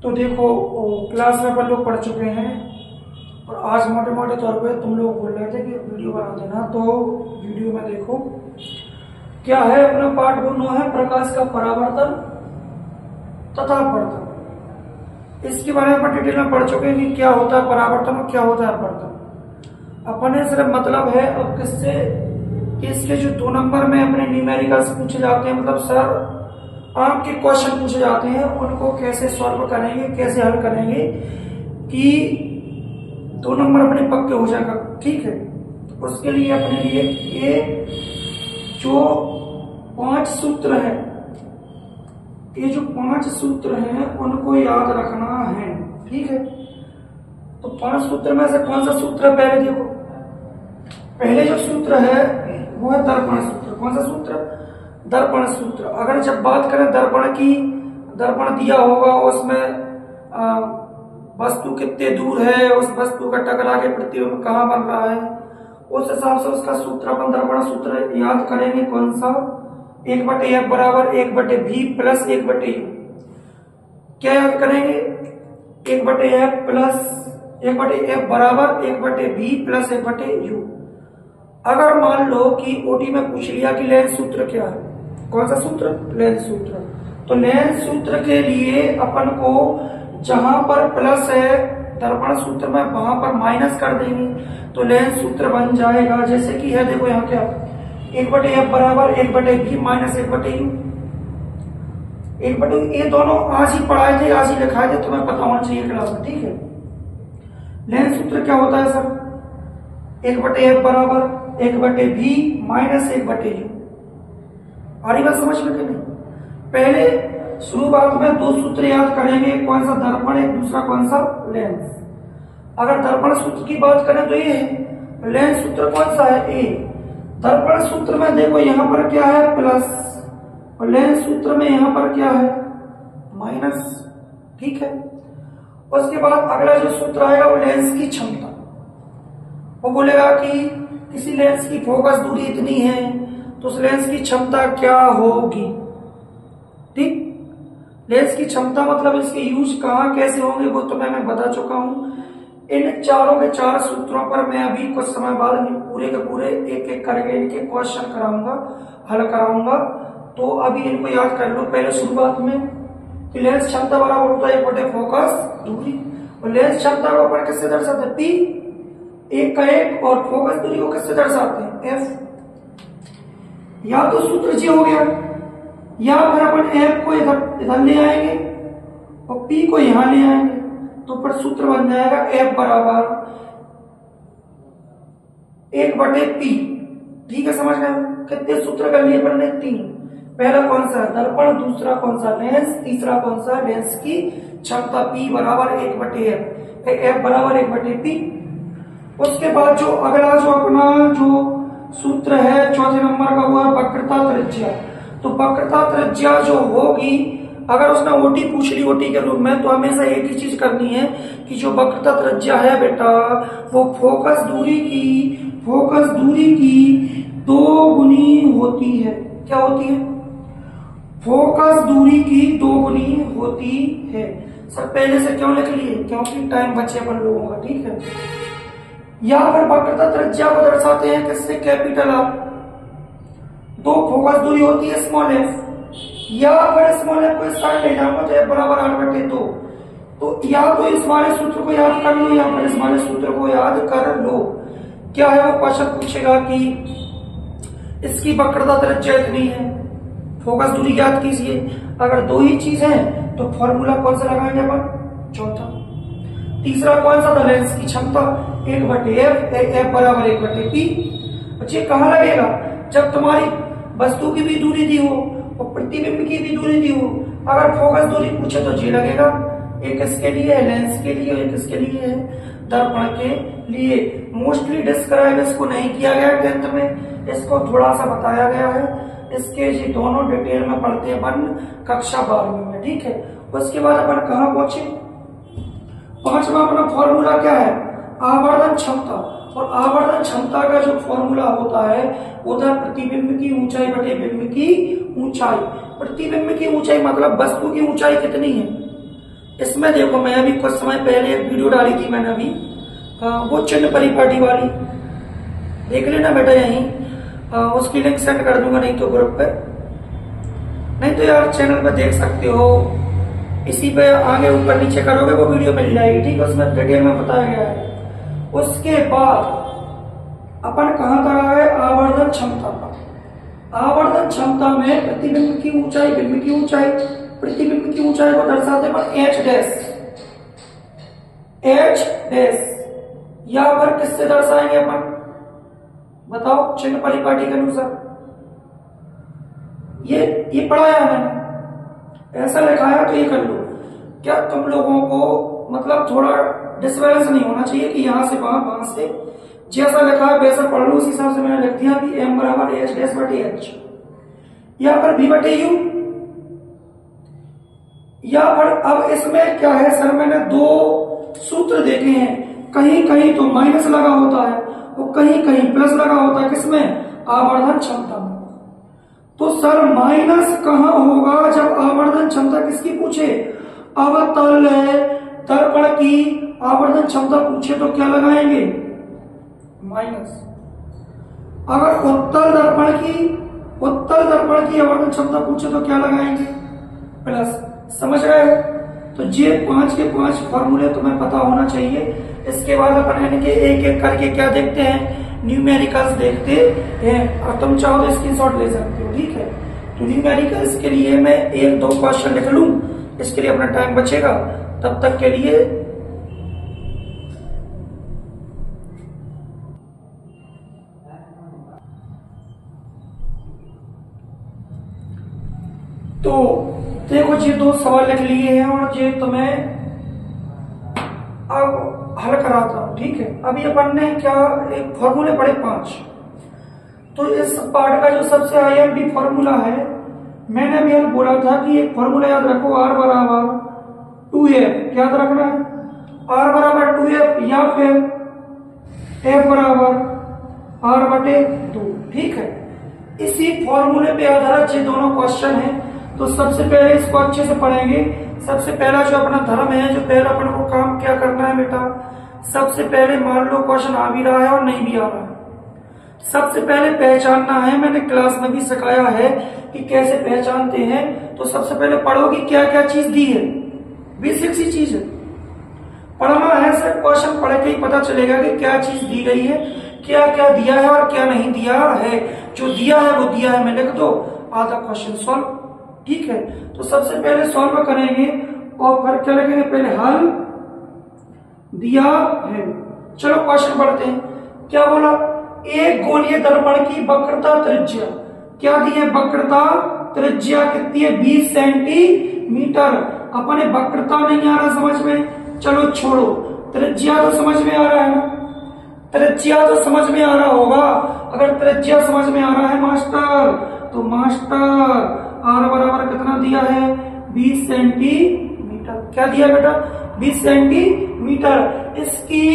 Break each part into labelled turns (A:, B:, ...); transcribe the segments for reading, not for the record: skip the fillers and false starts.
A: तो देखो क्लास में अपन लोग पढ़ चुके हैं और आज मोटे मोटे तौर पे तुम लोग बोल रहे थे कि वीडियो बना देना, तो वीडियो में देखो क्या है। अपना पाठ 9 है प्रकाश का परावर्तन तथा अपवर्तन। इसके बारे में अपन डिटेल में पढ़ चुके हैं कि क्या होता है परावर्तन और क्या होता है अपवर्तन। अपने सिर्फ मतलब है अब किससे कि इसके जो 2 नंबर में अपने न्यूमेरिकल्स पूछे जाते हैं, मतलब सर आपके क्वेश्चन पूछे जाते हैं, उनको कैसे सॉल्व करेंगे, कैसे हल करेंगे कि 2 नंबर अपने पक्के हो जाएगा। ठीक है, उसके लिए अपने लिए ये जो 5 सूत्र है, ये जो 5 सूत्र हैं उनको याद रखना है। ठीक है, तो 5 सूत्र में से कौन सा सूत्र है पहले देखो। पहले जो सूत्र है वो है दर्पण सूत्र। कौन सा सूत्र? दर्पण सूत्र। अगर जब बात करें दर्पण की, दर्पण दिया होगा उसमें वस्तु कितने दूर है, उस वस्तु का टकरा के प्रतिबिंब कहाँ बन रहा है, उस हिसाब से उसका सूत्र अपन दर्पण सूत्र याद करेंगे। कौन सा? 1/f बराबर 1/v प्लस 1/u। क्या याद करेंगे? 1/f प्लस 1/f बराबर 1/v प्लस 1/u। अगर मान लो कि ओटी में पूछ लिया कि लेंस सूत्र क्या है, कौन सा सूत्र? लेंस सूत्र। तो लेंस सूत्र के लिए अपन को जहां पर प्लस है दर्पण सूत्र में वहां पर माइनस कर देंगे तो लेंस सूत्र बन जाएगा। जैसे कि है देखो यहाँ क्या 1/f बराबर 1/v माइनस 1/u। 1/u ये दोनों आज ही पढ़ाए थे, आज ही लिखाए थे, तुम्हें पता होना चाहिए क्लास में। ठीक है, लेंस सूत्र क्या होता है सर? 1/f बराबर 1/v माइनस 1/u। आ रही बात समझ में कि नहीं? पहले शुरुआत में 2 सूत्र याद करेंगे, कौन सा? दर्पण, एक दूसरा कौन सा? लेंस। अगर दर्पण सूत्र की बात करें तो ये है, लेंस सूत्र कौन सा है? ए। दर्पण सूत्र में देखो यहाँ पर क्या है? प्लस, और लेंस सूत्र में यहाँ पर क्या है? माइनस। ठीक है, उसके बाद अगला जो सूत्र आएगा वो लेंस की क्षमता। वो बोलेगा कि किसी लेंस की फोकस दूरी इतनी है तो उस लेंस की क्षमता क्या होगी। ठीक, लेंस की क्षमता मतलब इसके यूज कहां कैसे होंगे वो तो मैं बता चुका हूं। इन चारों के 4 सूत्रों पर मैं अभी कुछ समय बाद पूरे के पूरे एक एक करके इनके क्वेश्चन कराऊंगा, हल कराऊंगा। तो अभी इनको याद कर लो पहले शुरुआत में कि लेंस क्षमता बराबर होता है 1/f फोकस दूरी, और लेंस क्षमता को अपन किससे दर्शाते हैं? पी, 1 का 1, और फोकस दूरी को किससे दर्शाते हैं? एफ। या तो सूत्र जी हो गया, या फिर अपन एफ को इधर ले आएंगे और पी को यहां ले आएंगे तो फिर सूत्र बन जाएगा एफ बराबर 1/p। ठीक है, समझ गए? कितने सूत्र कर लिए अपन ने? 3। पहला कौन सा? दर्पण, दूसरा कौन सा? लेंस, तीसरा कौन सा? लेंस की क्षमता p बराबर 1/f, f बराबर 1/p। उसके बाद जो अगला जो अपना जो सूत्र है 4थे नंबर का वो है वक्रता त्रिज्या। तो वक्रता त्रिज्या जो होगी, अगर उसने ओटी पूछ ली ओटी के रूप में, तो हमेशा एक ही चीज करनी है कि जो वक्रता त्रिज्या है बेटा वो फोकस दूरी की 2 गुनी होती है। क्या होती है? फोकस दूरी की 2 गुनी होती है। सर पहले से क्यों लिख लिए? क्योंकि टाइम बचे अपन लोगों का। ठीक है, या फिर वक्रता त्रिज्या को दर्शाते हैं किससे? Capital R. 2 फोकस दूरी होती है स्मॉल एफ, या फिर स्मॉल एफ को इस साइड ले जाऊंगा तो एफ बराबर 8/2। तो या तो इस वाले सूत्र को याद कर लो या फिर इस वाले सूत्र को याद कर लो। क्या है वो क्वेश्चन पूछेगा कि इसकी वक्रता त्रिज्या इतनी है, फोकस दूरी याद कीजिए। अगर 2 ही चीज है तो फॉर्मूला कौन सा लगाएंगे अपन? चौथा। तीसरा कौन सा था? लेंस की क्षमता 1/f, f बराबर 1/p। बच्चे कहाँ लगेगा? जब तुम्हारी वस्तु की भी दूरी दी हो और प्रतिबिंब की भी दूरी दी हो। अगर फोकस दूरी पूछे तो जी लगेगा। एक इसके लिए है लेंस के लिए और एक इसके लिए है दर्पण के लिए। मोस्टली डिस्क्राइब इसको नहीं किया गया 10th में, इसको थोड़ा सा बताया गया है। इसके ये दोनों डिटेल में पढ़ते हैं अपन कक्षा 12वीं में। ठीक है, उसके बाद अपन कहाँ पहुंचे? 5वां अपना फॉर्मूला क्या है? आवर्धन क्षमता। और आवर्धन क्षमता का जो फॉर्मूला होता है वो होता है प्रतिबिंब की ऊंचाई बटे बिंब की ऊंचाई। प्रतिबिंब की ऊंचाई मतलब वस्तु की ऊंचाई कितनी है, इसमें देखो मैं अभी कुछ समय पहले एक वीडियो डाली थी मैंने अभी, वो चिन्ह परिपाटी वाली, देख लेना बेटा यहीं, उसकी लिंक सेंड कर दूंगा, नहीं तो ग्रुप पे, नहीं तो यार चैनल पे देख सकते हो, इसी पे आगे ऊपर नीचे करोगे वो वीडियो मिल जाएगी, ठीक है, उसमें डिटेल में बताया गया है। उसके बाद अपन कहाँ तक आ गए, आवर्धन क्षमता का। आवर्धन क्षमता में प्रतिबिंब की ऊंचाई, बिंब की ऊंचाई, प्रतिबिंब की ऊंचाई को दर्शाते हैं एच डैश, एच डैश, या पर किससे दर्शाएंगे अपन, बताओ चिन्ह परिपाटी के अनुसार। ये पढ़ाया मैंने, ऐसा लिखाया तो ये कर लो। क्या तुम लोगों को मतलब थोड़ा डिसबैलेंस नहीं होना चाहिए कि यहां से वहां से, जैसा लिखा है वैसा पढ़ लो, उस हिसाब से मैंने लिख दिया कि एम बराबर एच डैश बटे एच, या पर बी बटे यू, या पर अब इसमें क्या है सर, मैंने दो सूत्र देखे हैं, कहीं कहीं तो माइनस लगा होता है और कहीं कहीं प्लस लगा होता है, किसमें, आवर्धन क्षमता में। तो सर माइनस कहां होगा जब आवर्धन क्षमता किसकी पूछे, अवतल दर्पण की आवर्धन क्षमता पूछे तो क्या लगाएंगे, माइनस। अगर उत्तल दर्पण की आवर्धन क्षमता पूछे तो क्या लगाएंगे, प्लस। समझ रहे हो? तो ये 5 के 5 फॉर्मूले तुम्हें पता होना चाहिए। इसके बाद अपन इनके एक एक करके क्या देखते हैं, न्यूमेरिकल्स देखते हैं, और तुम चाहो तो स्क्रीनशॉट ले सकते हो, ठीक है। तो न्यूमेरिकल्स के लिए मैं 1-2 क्वेश्चन लिख लूं, इसके लिए अपना टाइम बचेगा, तब तक के लिए तो देखो ये 2 सवाल लिख लिए हैं और ये तुम्हें अब हल कराता हूं, ठीक है। अभी अपन ने क्या एक फॉर्मूले पढ़े 5, तो इस पार्ट का जो सबसे आईएमपी फॉर्मूला है, मैंने अभी बोला था कि एक फॉर्मूला याद रखो, R बराबर 2F, याद रखना है, R बराबर 2F, या फिर F बराबर R बटे 2, ठीक है। इसी फॉर्मूले पे आधारित ये दोनों क्वेश्चन हैं। तो सबसे पहले इसको अच्छे से पढ़ेंगे। सबसे पहला जो अपना धर्म है, जो पहला अपन को काम क्या करना है बेटा, सबसे पहले मान लो क्वेश्चन आ भी रहा है और नहीं भी आ रहा है, सबसे पहले पहचानना है। मैंने क्लास में भी सिखाया है कि कैसे पहचानते हैं। तो सबसे पहले पढ़ो कि क्या क्या चीज दी है, बेसिक सी चीज है, पढ़ना है सर। क्वेश्चन पढ़ के ही पता चलेगा कि क्या चीज दी गई है, क्या क्या दिया है और क्या नहीं दिया है। जो दिया है वो दिया है, मैं लिख दो, आधा क्वेश्चन सॉल्व, ठीक है। तो सबसे पहले सॉल्व करेंगे और फिर क्या लिखेंगे, पहले हल दिया है। चलो क्वेश्चन पढ़ते हैं। क्या बोला, एक गोलीय दर्पण की वक्रता त्रिज्या, क्या दी है, वक्रता त्रिज्या कितनी है, 20 सेंटीमीटर। अपने वक्रता नहीं आ रहा समझ में, चलो छोड़ो, त्रिज्या तो समझ में आ रहा है ना, त्रिज्या तो समझ में आ रहा होगा। अगर त्रिज्या समझ में आ रहा है मास्टर, तो मास्टर R बराबर कितना दिया है, 20 सेंटीमीटर। क्या दिया बेटा, 20 सेंटीमीटर। इसकी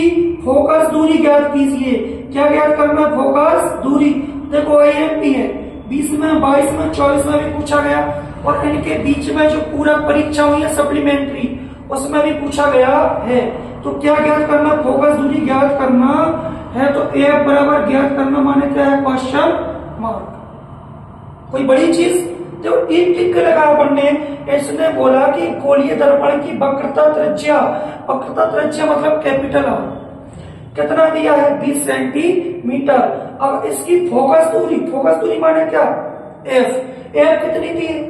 A: फोकस दूरी ज्ञात कीजिए। क्या ज्ञात करना, फोकस दूरी। देखो आईएमपी है, 20 में, 22 में, 24 में भी पूछा गया, और इनके बीच में जो पूरा परीक्षा हुई है सप्लीमेंट्री, उसमें भी पूछा गया है। तो क्या ज्ञात करना, फोकस दूरी ज्ञात करना है। तो F बराबर ज्ञात करना माने क्या है, क्वेश्चन मार्क। कोई बड़ी चीज तो टिक लगा अपन ने। इसने बोला कि गोलीय दर्पण की वक्रता त्रिज्या, वक्रता त्रिज्या मतलब कैपिटल R, कितना दिया है, 20 सेंटीमीटर। अब इसकी फोकस दूरी माने क्या, F कितनी दी है,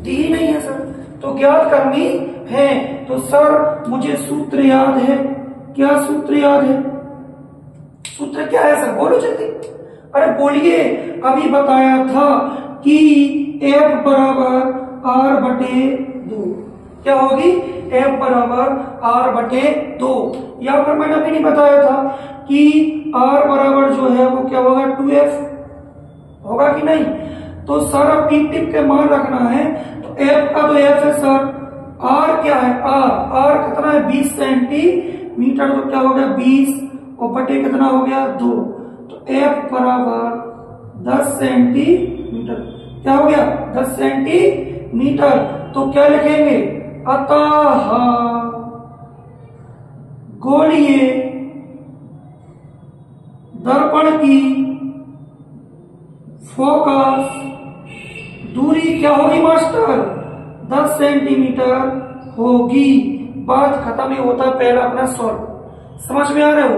A: दी ही नहीं है सर, तो ज्ञात करनी है। तो सर मुझे सूत्र याद है, क्या सूत्र याद है, सूत्र क्या है सर, बोलो जल्दी। अरे बोलिए, अभी बताया था कि F बराबर R बटे 2, क्या होगी, F बराबर R बटे 2। या फिर मैंने अभी नहीं बताया था कि R बराबर जो है वो क्या होगा, 2F होगा कि नहीं। तो सर अब टिप के मान रखना है। तो F का तो F है सर, R क्या है, R कितना है, 20 सेंटीमीटर। तो क्या हो गया, 20 और बटे कितना हो गया, 2। तो F बराबर 10 सेंटीमीटर। क्या हो गया, 10 सेंटीमीटर। तो क्या लिखेंगे, अतः गोलीय दर्पण की फोकस दूरी क्या होगी मास्टर? 10 सेंटीमीटर होगी। बात खत्म ही होता है पहला अपना सॉल्व। समझ में आ रहे हो?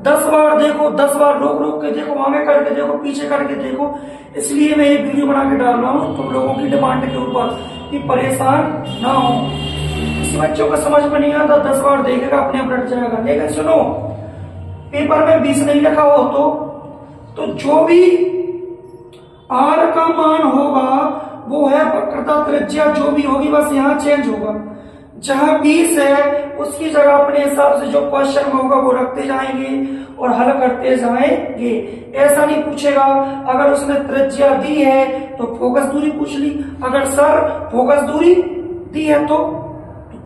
A: 10 बार देखो, 10 बार रोक रोक के देखो, आगे करके देखो, पीछे करके देखो। इसलिए मैं ये वीडियो बना के डाल रहा हूँ तुम लोगों की डिमांड के ऊपर कि परेशान ना हो। किसी बच्चों को समझ में नहीं आता 10 बार देखेगा अपने आप रट जाएगा। लेकिन सुनो, पेपर में 20 नहीं लिखा हो तो जो भी आर का मान होगा वो है वक्रता त्रिज्या जो भी होगी बस यहाँ चेंज होगा। जहां 20 है उसकी जगह अपने हिसाब से जो क्वेश्चन में होगा वो रखते जाएंगे और हल करते जाएंगे। ऐसा नहीं पूछेगा अगर उसने त्रिज्या दी है तो फोकस दूरी पूछ ली, अगर सर फोकस दूरी दी है तो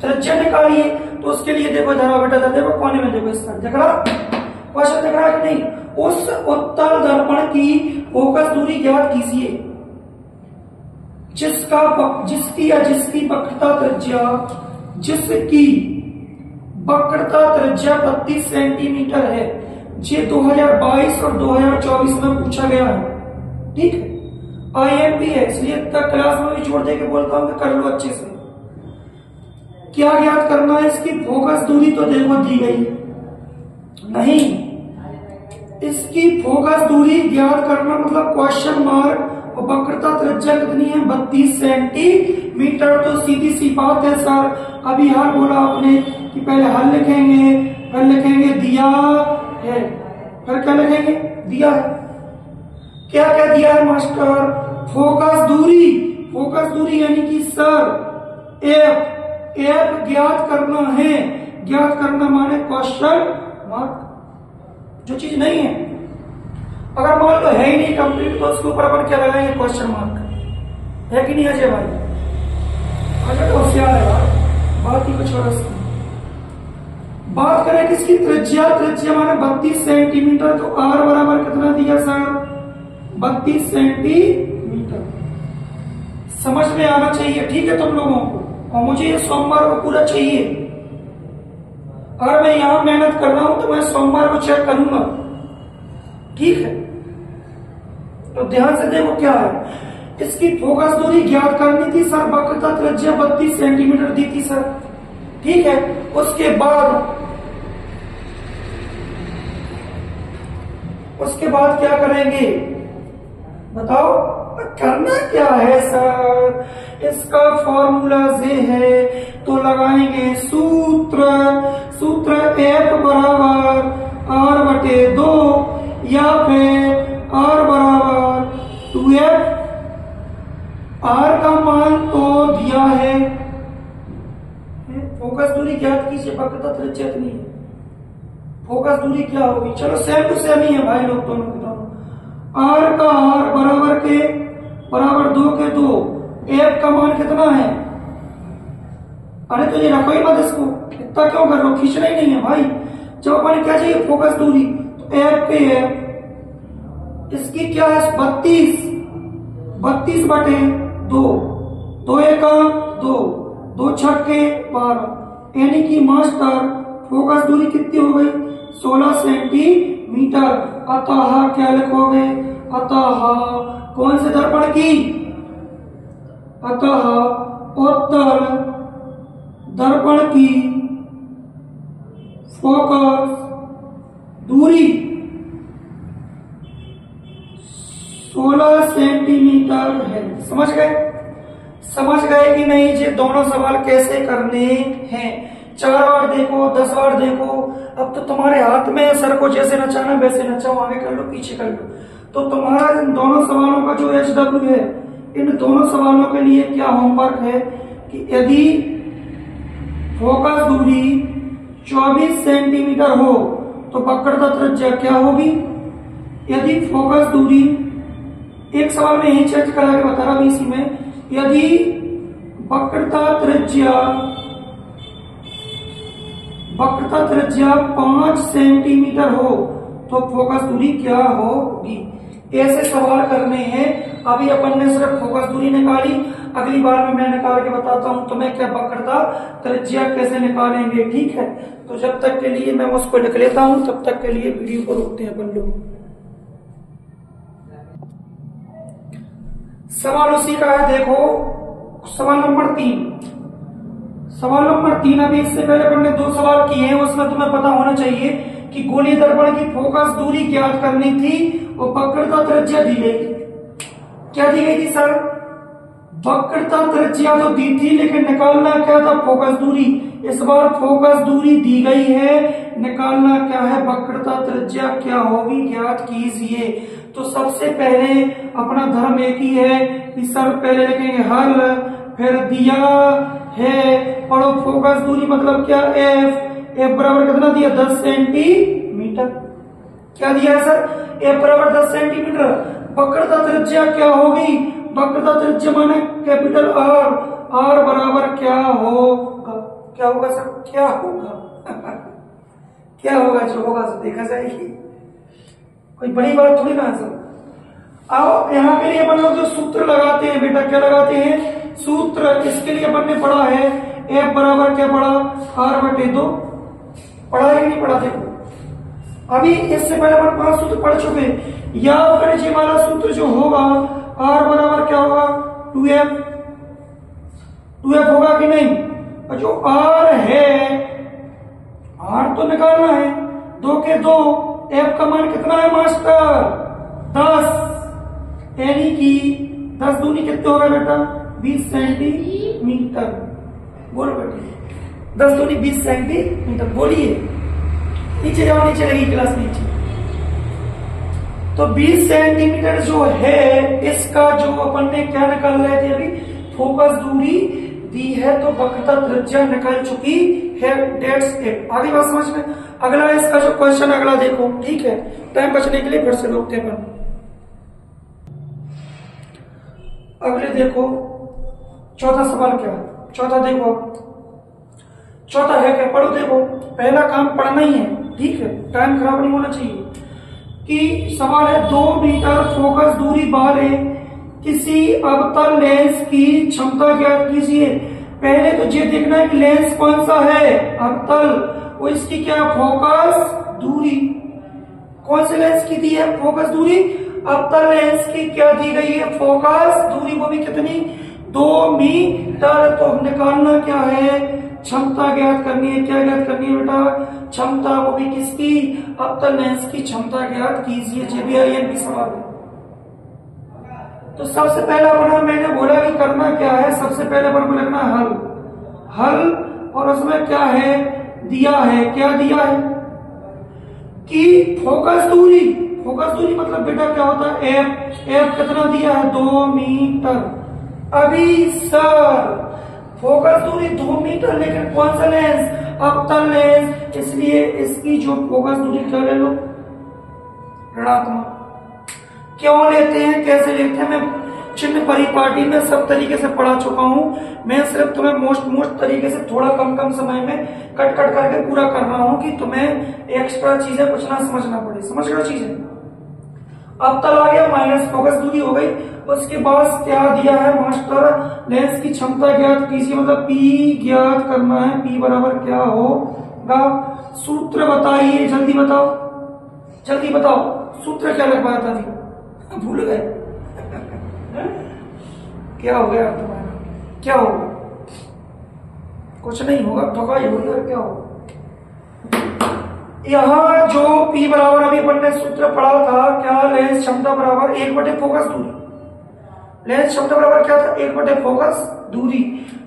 A: त्रिज्या निकालिए। तो उसके लिए देखो धरा बेटा देखो कोने में देखो, इस तरह दिख रहा क्वेश्चन, दिख रहा कि नहीं? उस उत्तल दर्पण की फोकस दूरी ज्ञात कीजिए जिसकी वक्रता त्रिज्या 32 सेंटीमीटर है। ये 2022 और 2024 में पूछा गया है। ठीक है, IMP है, इसलिए तक क्लास में भी छोड़ दे के बोलता हूं कि कर लो अच्छे से। क्या ज्ञात करना है? इसकी फोकस दूरी तो देखो दी गई नहीं, इसकी फोकस दूरी ज्ञात करना मतलब क्वेश्चन मार्क। और वक्रता त्रिज्या कितनी है? 32 सेंटीमीटर। तो सीधी सी बात है सर, अभी हल बोला आपने कि पहले हल लिखेंगे, फिर लिखेंगे दिया है, फिर क्या लिखेंगे? दिया है। क्या क्या दिया है मास्टर? फोकस दूरी यानी कि सर एफ ज्ञात करना है। ज्ञात करना माने क्वेश्चन मार्क, जो चीज नहीं है। अगर मान लो है ही नहीं कंप्लीट तो उसके ऊपर अपन क्या लगाएंगे? Question mark. है कि नहीं अजय भाई? अजय तो होशियार है यार, बात ही कुछ और। बात करें किसकी? त्रिज्या माने 32 सेंटीमीटर। तो आर बराबर कितना दिया सर? 32 सेंटीमीटर। समझ में आना चाहिए, ठीक है तुम लोगों को। और मुझे ये सोमवार को पूरा चाहिए। अगर मैं यहां मेहनत कर रहा हूं तो मैं सोमवार को चेक करूंगा, ठीक है? तो ध्यान से देखो क्या है। इसकी फोकस दूरी ज्ञात करनी थी सर, वक्रता त्रिज्या 32 सेंटीमीटर दी थी सर, ठीक है? उसके बाद क्या करेंगे बताओ? करना क्या है सर? इसका फॉर्मूला ये है तो लगाएंगे सूत्र F बराबर R/2 या फिर R बराबर 2F। R का मान तो दिया है, फोकस दूरी ज्ञात कीजिए, वक्रता त्रिज्या इतनी है। फोकस दूरी क्या होगी? चलो सेम टू सेम ही है भाई लोग दोनों के दोनों। R का R बराबर 2 के 2। F का मान कितना है? अरे तो ये रखो ही मत इसको, इतना क्यों कर रहे हो? खींचना ही नहीं है भाई। जब अपन क्या चाहिए? फोकस दूरी। तो F पे है, इसकी क्या है? 32 बटे 2, 2 एका 2, 2 छक्के 12, यानी कि मास्टर फोकस दूरी कितनी हो गई? 16 सेंटीमीटर। अतः क्या लिखोगे? अतः कौन से दर्पण की? अतः उत्तल दर्पण की फोकस दूरी 16 सेंटीमीटर है। समझ गए कि नहीं? ये दोनों सवाल कैसे करने हैं? 4 बार देखो, 10 बार देखो। अब तो तुम्हारे हाथ में है, सर को जैसे नचाना वैसे नचाओ, आगे कर लो पीछे कर लो। तो तुम्हारा इन दोनों सवालों का जो HW है, इन दोनों सवालों के लिए क्या होमवर्क है कि यदि फोकस दूरी 24 सेंटीमीटर हो तो वक्रता त्रिज्या क्या होगी? यदि फोकस दूरी, एक सवाल में यही चेक करा के बता रहा हूं इसी में, यदि वक्रता त्रिज्या 5 सेंटीमीटर हो तो फोकस दूरी क्या होगी? ऐसे सवाल करने हैं। अभी अपन ने सिर्फ फोकस दूरी निकाली, अगली बार में मैं निकाल के बताता हूं तुम्हें क्या वक्रता त्रिज्या कैसे निकालेंगे, ठीक है। तो जब तक के लिए मैं उसको लिख लेता हूं, तब तक के लिए वीडियो को रोकते हैं अपन लोग। सवाल उसी का है, देखो सवाल नंबर 3। सवाल नंबर 3, अभी इससे पहले अपन ने 2 सवाल किए हैं, उसमें तुम्हें पता होना चाहिए कि गोलीय दर्पण की फोकस दूरी ज्ञात करनी थी और वक्रता त्रिज्या दी गई थी। क्या दी गई थी सर? वक्रता त्रिज्या तो दी थी, लेकिन निकालना क्या था? फोकस दूरी। इस बार फोकस दूरी दी गई है, निकालना क्या है? वक्रता त्रिज्या क्या होगी, ज्ञात कीजिए। तो सबसे पहले अपना धर्म एक ही है कि सर पहले लिखेंगे हल, फिर दिया है, पढ़ो फोकस दूरी मतलब क्या? एफ बराबर कितना दिया? 10 सेंटीमीटर। क्या दिया है सर? एफ बराबर 10 सेंटीमीटर। वक्रता त्रिज्या क्या होगी? वक्रता त्रिज्या माने कैपिटल आर बराबर क्या होगा? क्या होगा सर? क्या होगा? क्या होगा? जो होगा तो देखा जाएगी, कोई बड़ी बात थोड़ी ना है सर। अब यहाँ के लिए अपन लोग जो सूत्र लगाते हैं बेटा, क्या लगाते हैं? सूत्र। इसके लिए अपन ने पढ़ा है एफ बराबर क्या पढ़ा? R/2। पढ़ा है कि नहीं पढ़ा? देखो अभी इससे पहले अपन 5 सूत्र पढ़ चुके। याद करिए वाला सूत्र जो होगा R बराबर क्या होगा? 2F। 2F होगा कि नहीं? और जो R है, R तो निकालना है, 2 के 2, F का मान कितना है मास्टर? 10। यानी कि 10 दूनी कितने हो गए बेटा? 20 सेंटीमीटर। बोलो बेटे, 10 दूनी 20 सेंटीमीटर। बोलिए, नीचे जाओ, नीचे लगी क्लास नीचे। तो 20 सेंटीमीटर जो है, इसका जो अपन ने क्या निकाल रहे थे अभी? फोकस दूरी दी है, तो वक्रता त्रिज्या निकल चुकी है। That's it. आगे बात समझ में? अगला इसका जो क्वेश्चन अगला देखो, ठीक है, टाइम बचने के लिए फिर से रोकते हैं अपन। अगले देखो, चौथा सवाल क्या है? चौथा देखो, चौथा है क्या? पढ़ो। देखो पहला काम पढ़ना ही है, ठीक है, टाइम खराब नहीं होना चाहिए। कि सवाल है 2 मीटर फोकस दूरी वाले किसी अवतल लेंस की क्षमता ज्ञात कीजिए। पहले तो ये देखना है कि लेंस कौन सा है? अवतल। और इसकी क्या? फोकस दूरी। कौन से लेंस की दी है फोकस दूरी? अवतल लेंस की क्या दी गई है? फोकस दूरी। वो भी कितनी? 2 मीटर। तो निकालना क्या है? क्षमता ज्ञात करनी है। क्या ज्ञात करनी है बेटा? क्षमता। वो भी किसकी? अवतल लेंस की क्षमता ज्ञात कीजिए। JBRN की सवाल है। तो सबसे पहला बना, मैंने बोला कि करना क्या है? सबसे पहले अपन को लिखना हल। हल, और उसमें क्या है? दिया है। क्या दिया है? कि फोकस दूरी। फोकस दूरी मतलब बेटा क्या होता है? एफ कितना दिया है? 2 मीटर। अभी सर फोकस दूरी 2 मीटर, लेकिन कौन सा लेंस? अवतल लेंस। इसलिए इसकी जो फोकस दूरी क्या ले लो? ऋणात्मक। क्यों लेते हैं, कैसे लेते हैं? मैं चिन्ह परिपाटी में सब तरीके से पढ़ा चुका हूं। मैं सिर्फ तुम्हें मोस्ट तरीके से थोड़ा कम समय में कट करके पूरा कर रहा हूं कि तुम्हें एक्स्ट्रा चीजें कुछ ना समझना पड़े। समझ गए चीजें? अवतल आ गया, माइनस फोकस दूरी हो गई। उसके बाद क्या दिया है मास्टर? लेंस की क्षमता ज्ञात कीजिए, मतलब P ज्ञात करना है। P बराबर क्या होगा? सूत्र बताइए, जल्दी बताओ, जल्दी बताओ। सूत्र क्या लगवाया था अभी? भूल गए? क्या हो गया तुम्हारा? क्या होगा? कुछ नहीं होगा, ठोकाई होगी और क्या होगा? यहाँ जो P बराबर अभी अपन ने सूत्र पढ़ा था, क्या? लेंस क्षमता बराबर 1/, फोकस दूरी। लेंस क्षमता बराबर क्या था? 1/, फोकस दूरी।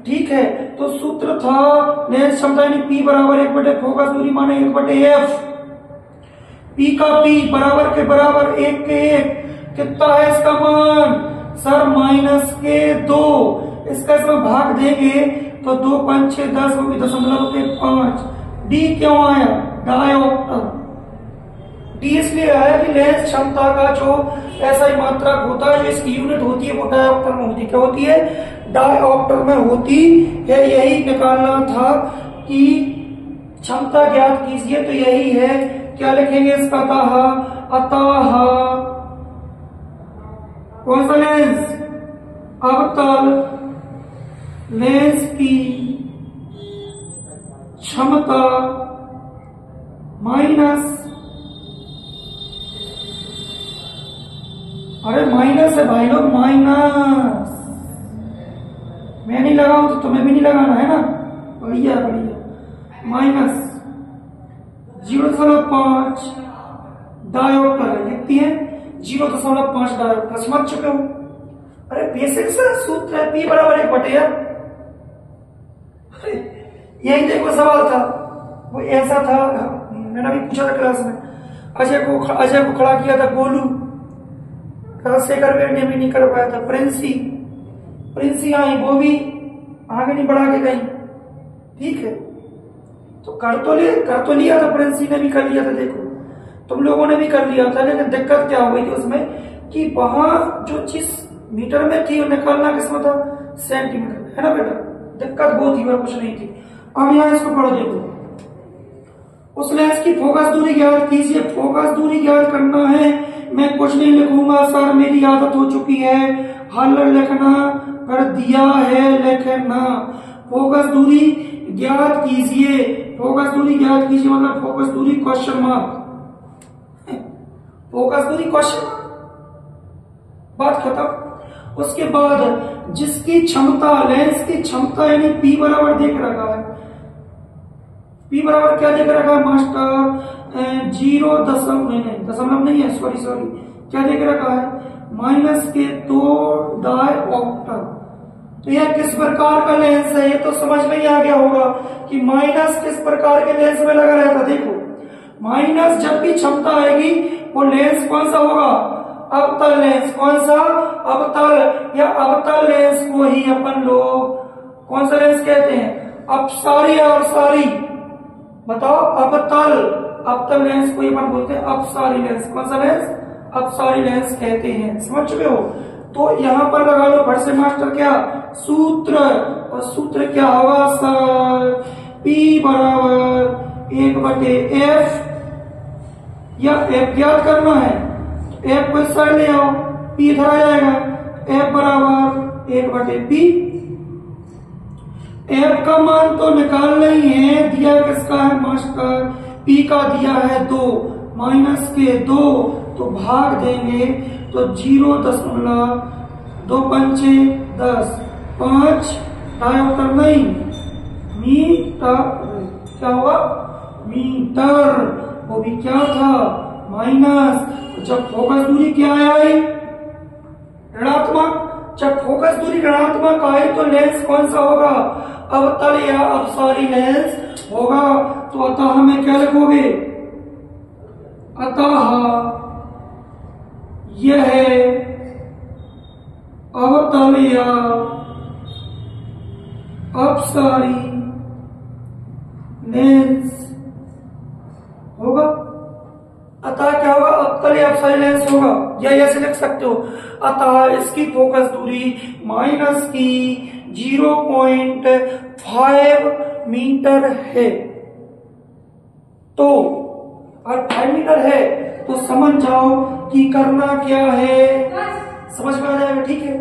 A: ठीक है, तो सूत्र था लेंस क्षमता यानी P बराबर 1/, फोकस दूरी माने 1/f। P का P बराबर के बराबर 1 के 1। कितना है इसका मान? सर -2। इसका इसमें भाग देंगे तो 2 5 6 10 होगी, 0.5। डी क्यों आया? डायोप्टर। डी इसलिए आया कि लेंस क्षमता का जो ऐसा मात्रक होता है, जो इसकी यूनिट होती है, वो डायोप्टर में होती है। क्या होती है? डायोप्टर में होती है। यही निकालना था कि क्षमता ज्ञात कीजिए, तो यही है। क्या लिखेंगे इसका? अतः कौन सा लेंस? अवतल लेंस की क्षमता माइनस, अरे माइनस है भाई लोग, माइनस, मैं नहीं लगाऊं तो तुम्हें भी नहीं लगाना है ना, बढ़िया बढ़िया, माइनस 0.5 डायोप्टर लिखती है, 0.5 डायोप्टर, समझ चुके हो। अरे बेसिक सा सूत्र है, P बराबर 1/r। यही देखो सवाल था, वो ऐसा था, मैंने अभी पूछा था क्लास में, अजय को खड़ा किया था गोलू, राजशेखर ने भी नहीं कर पाया था, प्रिंसी आई, वो भी आगे नहीं बढ़ा के गई, ठीक है। तो कर तो लिया था, प्रिंसी ने भी कर लिया था, देखो तुम लोगों ने भी कर लिया था, लेकिन दिक्कत क्या हो गई थी उसमें कि वहां जो चीज मीटर में थी निकालना किसमें था, सेंटीमीटर, है ना बेटा, दिक्कत वो थी और कुछ नहीं थी। अब यहाँ इसको पढ़ो, देखो उस लेंस की फोकस दूरी ज्ञात कीजिए। फोकस दूरी ज्ञात करना है, मैं कुछ नहीं लिखूंगा सर, मेरी आदत हो चुकी है, हल लिखना कर दिया है लिखना। फोकस दूरी ज्ञात कीजिए, फोकस दूरी ज्ञात कीजिए मतलब फोकस दूरी क्वेश्चन मार्क, फोकस दूरी क्वेश्चन, बात खत्म। उसके बाद जिसकी क्षमता, लेंस की क्षमता यानी P बराबर देख रखा है, P बराबर क्या देख रखा है मास्टर, 0.0 नहीं है, सॉरी क्या देख रखा है, -2 डायोप्टर। तो यह किस प्रकार का लेंस है, ये तो समझ में ही आ गया होगा कि माइनस किस प्रकार के लेंस में लगा रहता। देखो माइनस जब भी क्षमता आएगी वो लेंस कौन सा होगा, अवतल लेंस, कौन सा, अवतल, या अवतल लेंस को ही अपन लोग कौन सा लेंस कहते हैं, अपसारी और सारी, बताओ, अवतल लेंस को ही अपन बोलते हैं अपसारी लेंस, कौन सा लेंस, अपसारी लेंस कहते हैं, समझ चुके हो। तो यहां पर लगा लो फट से मास्टर क्या सूत्र, और सूत्र क्या होगा सर, P बराबर 1/f, या f ज्ञात करना है, f को इस साइड ले आओ, P इधर आ जाएगा, f बराबर 1/p। f का मान तो निकालना ही है, दिया किसका है मास्टर, P का दिया है 2, -2, तो भाग देंगे तो 0.2 पंचे 10, 5 डायोप्टर नहीं, मीटर, क्या हुआ, मीटर, वो भी क्या था माइनस। जब फोकस दूरी क्या आई, ऋणात्मक, जब फोकस दूरी ऋणात्मक आई तो लेंस कौन सा होगा, अवतल या अपसारी लेंस होगा। तो अतः हमें क्या लिखोगे, अतः यह अवतल या अपसारी लेंस होगा। अतः क्या होगा, अवतल या अपसारी लेंस होगा, या ऐसे लिख सकते हो, अतः इसकी फोकस दूरी माइनस की 0.5 मीटर है। तो अगर 5 मीटर है तो समझ जाओ कि करना क्या है, समझ में आ जाएगा, ठीक है।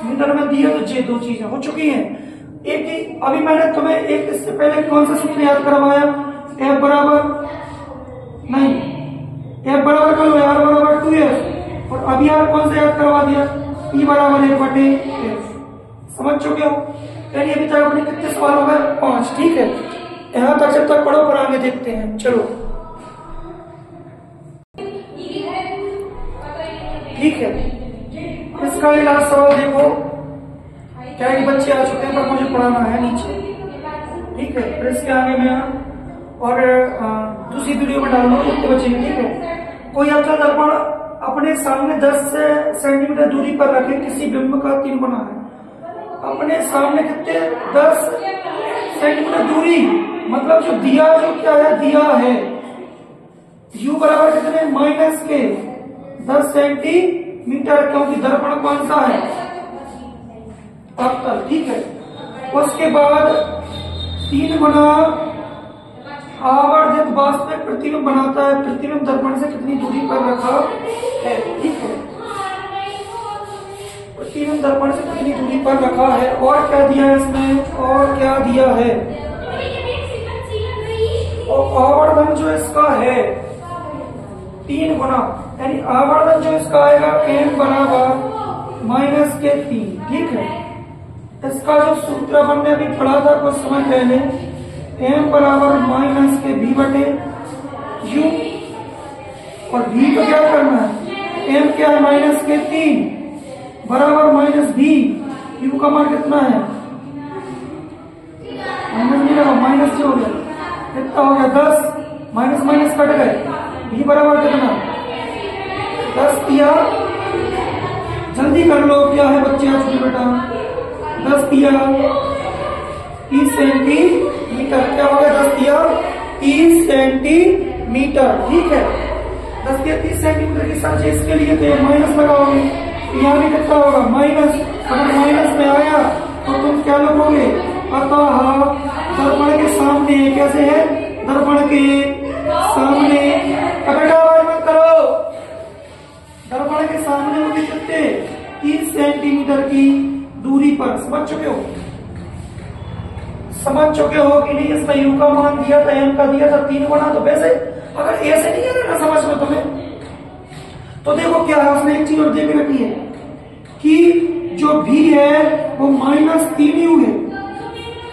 A: मीटर में दिए तो ये दो चीजें हो चुकी हैं। एक ही अभी मैंने तुम्हें एक इससे पहले कौन सा सूत्र याद करवाया, F बराबर नहीं, F बराबर करो, R बराबर 2F, और अभी यार कौन सा याद करवा दिया, P बराबर 1/f, समझ चुके हो। यानी अभी तक अपने कितने सवाल हो गए, 5, ठीक है। यहां तक जब तक पढ़ो, पर आगे देखते हैं, चलो ठीक है। इसका लास्ट सवाल देखो, क्या है कि बच्चे आ चुके हैं पर मुझे पढ़ाना है नीचे, ठीक है। फिर इसके आगे मैं और दूसरी वीडियो में डालूंगा जितने बच्चे हैं, ठीक है। कोई अवतल दर्पण अपने सामने 10 सेंटीमीटर दूरी पर रखे किसी बिंब का 3 गुना है। अपने सामने कितने, 10 सेंटीमीटर दूरी, मतलब जो दिया, जो क्या है दिया है, u बराबर कितने, माइनस के 10 सेंटीमीटर, क्योंकि दर्पण कौन सा है, अवतल, ठीक है। उसके बाद 3 गुना आवर्धित वास्तविक प्रतिबिंब बनाता है, प्रतिबिंब दर्पण से कितनी दूरी पर रखा है, ठीक है। तीन दर्पण से कितनी दूरी पर रखा है। और क्या दिया है इसमें, और क्या दिया है, और आवर्धन जो इसका है 3 गुना, यानी आवर्धन जो इसका आएगा m बराबर -3। ठीक है, इसका जो सूत्र अपन ने अभी पढ़ा था कुछ समय पहले, m बराबर -b बटे u, और v को क्या करना है, m क्या है -3 बराबर -b, u का मान कितना है, माइनस नहीं लगा, माइनस से हो गया, कितना हो गया 10, माइनस माइनस कट गए, b बराबर कितना 10 दिया, जल्दी कर लो, क्या है बच्चे आप बेटा, 10 दिया 30 सेंटीमीटर, क्या हो गया 10 दिया 30 सेंटीमीटर। ठीक है, 10 दिया 30 सेंटीमीटर की सच इसके लिए तो माइनस लगाओगे, यहाँ भी कितना होगा माइनस, अगर माइनस में आया तो तुम क्या लिखोगे, अतः दर्पण के सामने, कैसे है दर्पण के सामने, बेटा मत करो, दर्पण के सामने होगी कितने 30 सेंटीमीटर की दूरी पर। समझ चुके हो, समझ चुके हो कि नहीं, इसमें यू का मान दिया था, एम का दिया था 3 गुना, तो वैसे अगर ऐसे नहीं है ना समझ में तुम्हें, तो देखो क्या है उसने एक चीज और देख रखी है कि जो भी है वो -3 ही हुए,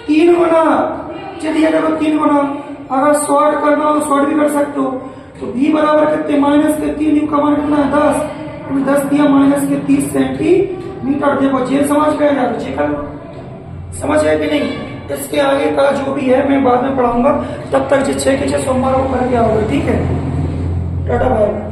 A: 3 गुना, चलिए देखो 3 गुना, अगर शॉर्ट करना हो शॉर्ट भी कर सकते हो, तो v बराबर कितने -3, यू का मान कितना है 10, 10 दिया -30 सेंटीमीटर। देखो जे समझ में आया, जे कर समझ है कि नहीं, इसके आगे का जो भी है मैं बाद में पढ़ाऊंगा, तब तक 6 के 6 सोमवार को करके आओगे। ठीक है, टाटा बाय।